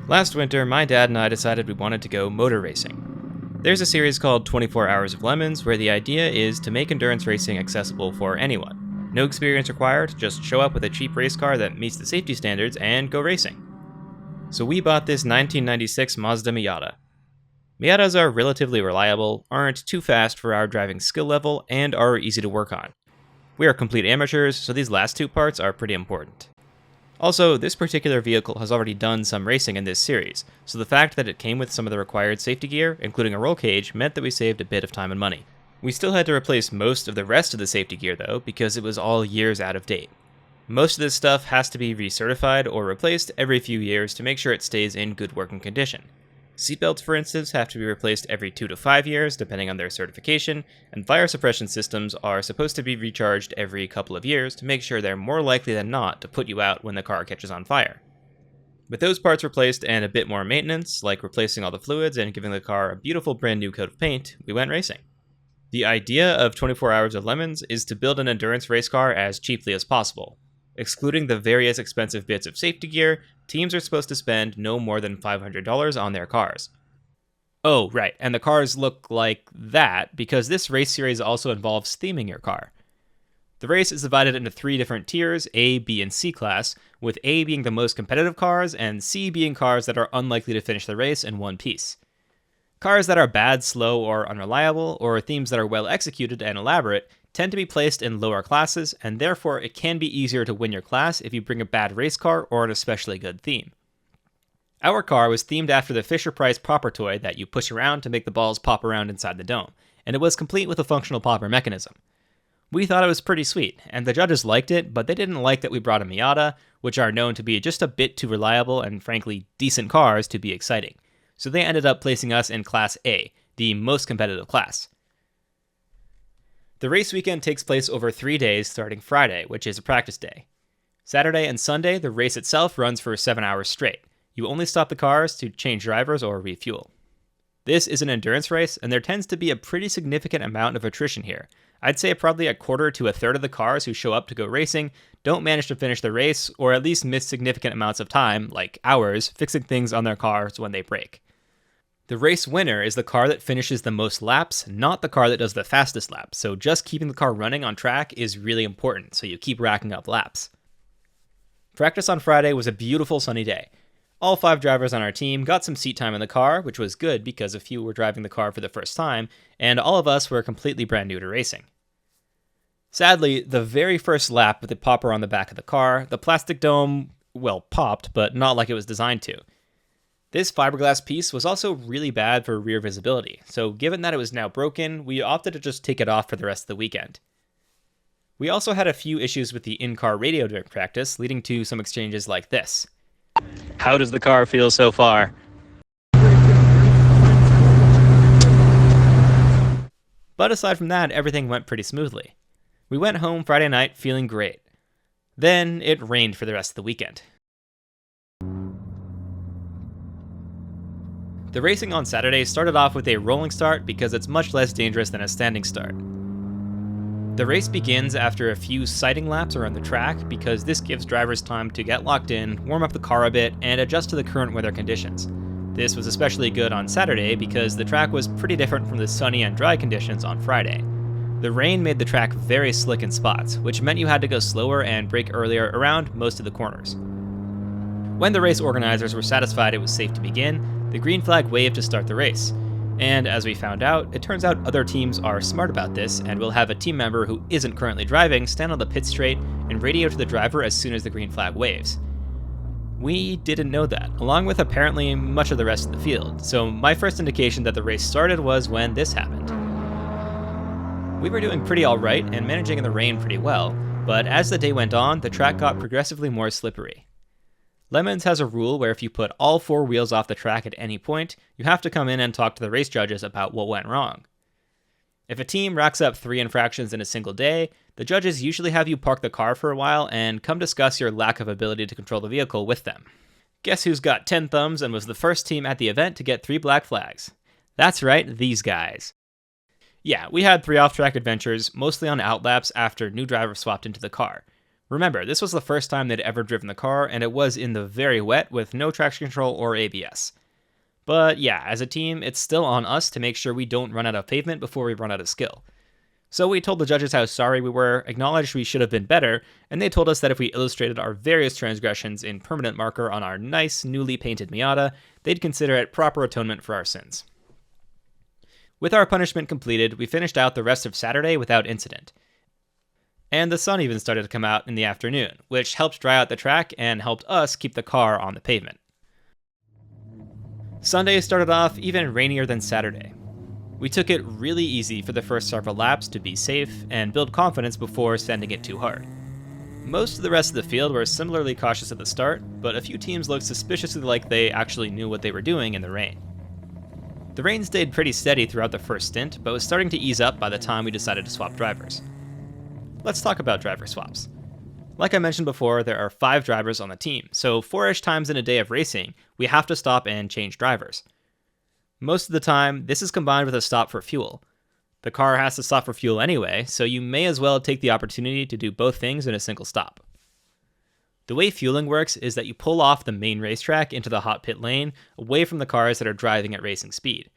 Last winter, my dad and I decided we wanted to go motor racing. There's a series called 24 Hours of Lemons where the idea is to make endurance racing accessible for anyone. No experience required, just show up with a cheap race car that meets the safety standards and go racing. So we bought this 1996 Mazda Miata. Miatas are relatively reliable, aren't too fast for our driving skill level, and are easy to work on. We are complete amateurs, so these last two parts are pretty important. Also, this particular vehicle has already done some racing in this series, so the fact that it came with some of the required safety gear, including a roll cage, meant that we saved a bit of time and money. We still had to replace most of the rest of the safety gear though, because it was all years out of date. Most of this stuff has to be recertified or replaced every few years to make sure it stays in good working condition. Seatbelts, for instance, have to be replaced every 2 to 5 years, depending on their certification, and fire suppression systems are supposed to be recharged every couple of years to make sure they're more likely than not to put you out when the car catches on fire. With those parts replaced and a bit more maintenance, like replacing all the fluids and giving the car a beautiful brand new coat of paint, we went racing. The idea of 24 Hours of Lemons is to build an endurance race car as cheaply as possible. Excluding the various expensive bits of safety gear, teams are supposed to spend no more than $500 on their cars. Oh, right, and the cars look like that because this race series also involves theming your car. The race is divided into 3 different tiers, A, B, and C class, with A being the most competitive cars and C being cars that are unlikely to finish the race in one piece. Cars that are bad, slow, or unreliable, or themes that are well executed and elaborate, tend to be placed in lower classes, and therefore it can be easier to win your class if you bring a bad race car or an especially good theme. Our car was themed after the Fisher-Price popper toy that you push around to make the balls pop around inside the dome, and it was complete with a functional popper mechanism. We thought it was pretty sweet, and the judges liked it, but they didn't like that we brought a Miata, which are known to be just a bit too reliable and frankly decent cars to be exciting. So they ended up placing us in Class A, the most competitive class. The race weekend takes place over 3 days starting Friday, which is a practice day. Saturday and Sunday, the race itself runs for 7 hours straight. You only stop the cars to change drivers or refuel. This is an endurance race, and there tends to be a pretty significant amount of attrition here. I'd say probably a quarter to a third of the cars who show up to go racing don't manage to finish the race, or at least miss significant amounts of time, like hours, fixing things on their cars when they break. The race winner is the car that finishes the most laps, not the car that does the fastest laps, so just keeping the car running on track is really important, so you keep racking up laps. Practice on Friday was a beautiful sunny day. All 5 drivers on our team got some seat time in the car, which was good because a few were driving the car for the first time, and all of us were completely brand new to racing. Sadly, the very first lap with the popper on the back of the car, the plastic dome, popped, but not like it was designed to. This fiberglass piece was also really bad for rear visibility, so given that it was now broken, we opted to just take it off for the rest of the weekend. We also had a few issues with the in-car radio during practice, leading to some exchanges like this. How does the car feel so far? But aside from that, everything went pretty smoothly. We went home Friday night feeling great. Then it rained for the rest of the weekend. The racing on Saturday started off with a rolling start because it's much less dangerous than a standing start. The race begins after a few sighting laps around the track because this gives drivers time to get locked in, warm up the car a bit, and adjust to the current weather conditions. This was especially good on Saturday because the track was pretty different from the sunny and dry conditions on Friday. The rain made the track very slick in spots, which meant you had to go slower and brake earlier around most of the corners. When the race organizers were satisfied it was safe to begin, the green flag waved to start the race. And as we found out, it turns out other teams are smart about this and will have a team member who isn't currently driving stand on the pit straight and radio to the driver as soon as the green flag waves. We didn't know that, along with apparently much of the rest of the field, so my first indication that the race started was when this happened. We were doing pretty alright and managing in the rain pretty well, but as the day went on, the track got progressively more slippery. Lemons has a rule where if you put all 4 wheels off the track at any point, you have to come in and talk to the race judges about what went wrong. If a team racks up 3 infractions in a single day, the judges usually have you park the car for a while and come discuss your lack of ability to control the vehicle with them. Guess who's got 10 thumbs and was the first team at the event to get 3 black flags? That's right, these guys. Yeah, we had 3 off-track adventures, mostly on outlaps after new drivers swapped into the car. Remember, this was the first time they'd ever driven the car, and it was in the very wet with no traction control or ABS. But yeah, as a team, it's still on us to make sure we don't run out of pavement before we run out of skill. So we told the judges how sorry we were, acknowledged we should have been better, and they told us that if we illustrated our various transgressions in permanent marker on our nice, newly painted Miata, they'd consider it proper atonement for our sins. With our punishment completed, we finished out the rest of Saturday without incident. And the sun even started to come out in the afternoon, which helped dry out the track and helped us keep the car on the pavement. Sunday started off even rainier than Saturday. We took it really easy for the first several laps to be safe and build confidence before sending it too hard. Most of the rest of the field were similarly cautious at the start, but a few teams looked suspiciously like they actually knew what they were doing in the rain. The rain stayed pretty steady throughout the first stint, but was starting to ease up by the time we decided to swap drivers. Let's talk about driver swaps. Like I mentioned before, there are 5 drivers on the team, so 4-ish times in a day of racing, we have to stop and change drivers. Most of the time, this is combined with a stop for fuel. The car has to stop for fuel anyway, so you may as well take the opportunity to do both things in a single stop. The way fueling works is that you pull off the main racetrack into the hot pit lane, away from the cars that are driving at racing speed.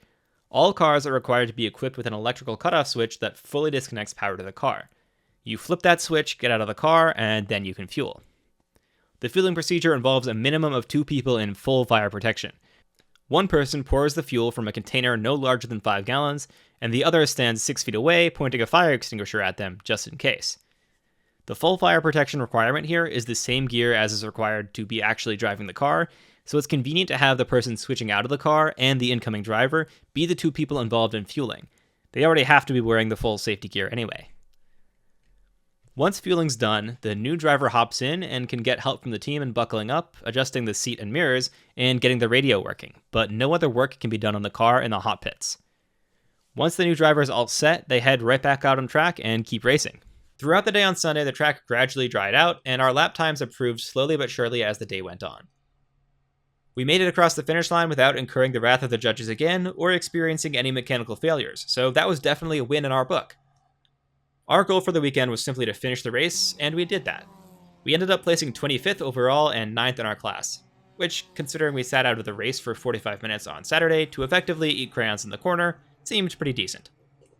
All cars are required to be equipped with an electrical cutoff switch that fully disconnects power to the car. You flip that switch, get out of the car, and then you can fuel. The fueling procedure involves a minimum of 2 people in full fire protection. One person pours the fuel from a container no larger than 5 gallons, and the other stands 6 feet away, pointing a fire extinguisher at them, just in case. The full fire protection requirement here is the same gear as is required to be actually driving the car, so it's convenient to have the person switching out of the car and the incoming driver be the 2 people involved in fueling. They already have to be wearing the full safety gear anyway. Once fueling's done, the new driver hops in and can get help from the team in buckling up, adjusting the seat and mirrors, and getting the radio working, but no other work can be done on the car in the hot pits. Once the new driver is all set, they head right back out on track and keep racing. Throughout the day on Sunday, the track gradually dried out, and our lap times improved slowly but surely as the day went on. We made it across the finish line without incurring the wrath of the judges again, or experiencing any mechanical failures, so that was definitely a win in our book. Our goal for the weekend was simply to finish the race, and we did that. We ended up placing 25th overall and 9th in our class, which, considering we sat out of the race for 45 minutes on Saturday to effectively eat crayons in the corner, seemed pretty decent.